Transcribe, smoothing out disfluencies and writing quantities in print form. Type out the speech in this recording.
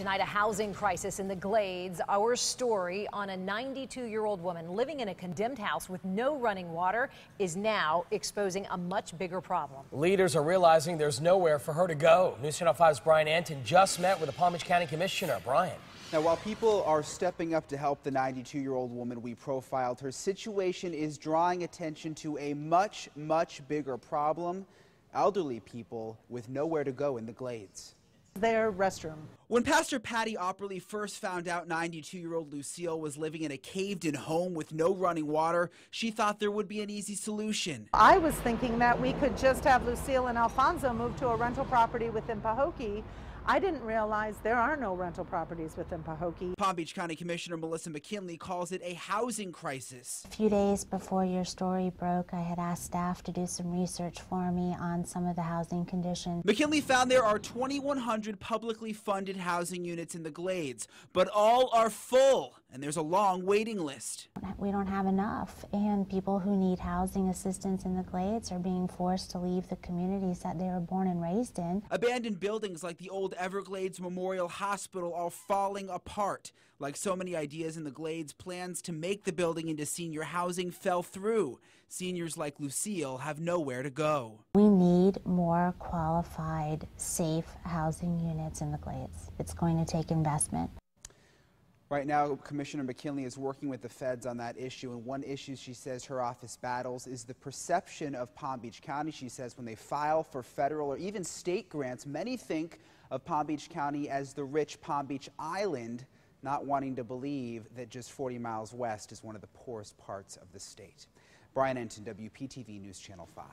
Tonight, a housing crisis in the Glades. Our story on a 92-year-old woman living in a condemned house with no running water is now exposing a much bigger problem. Leaders are realizing there's nowhere for her to go. News Channel 5's Brian Anton just met with the Palm Beach County Commissioner. Brian. Now, while people are stepping up to help the 92-year-old woman we profiled, her situation is drawing attention to a much bigger problem: elderly people with nowhere to go in the Glades. Their restroom. When Pastor Patty Opperly first found out 92-year-old Lucille was living in a caved-in home with no running water, she thought there would be an easy solution. I was thinking that we could just have Lucille and Alfonso move to a rental property within Pahokee. I didn't realize there are no rental properties within Pahokee. Palm Beach County Commissioner Melissa McKinley calls it a housing crisis. A few days before your story broke, I had asked staff to do some research for me on some of the housing conditions. McKinley found there are 2,100 publicly funded housing units in the Glades, but all are full, and there's a long waiting list. We don't have enough, and people who need housing assistance in the Glades are being forced to leave the communities that they were born and raised in. Abandoned buildings like the old Everglades Memorial Hospital are falling apart. Like so many ideas in the Glades, plans to make the building into senior housing fell through. Seniors like Lucille have nowhere to go. We need more qualified, safe housing units in the Glades. It's going to take investment. Right now, Commissioner McKinley is working with the feds on that issue, and one issue she says her office battles is the perception of Palm Beach County. She says when they file for federal or even state grants, many think of Palm Beach County as the rich Palm Beach Island, not wanting to believe that just 40 miles west is one of the poorest parts of the state. Brian Enton, WPTV News Channel 5.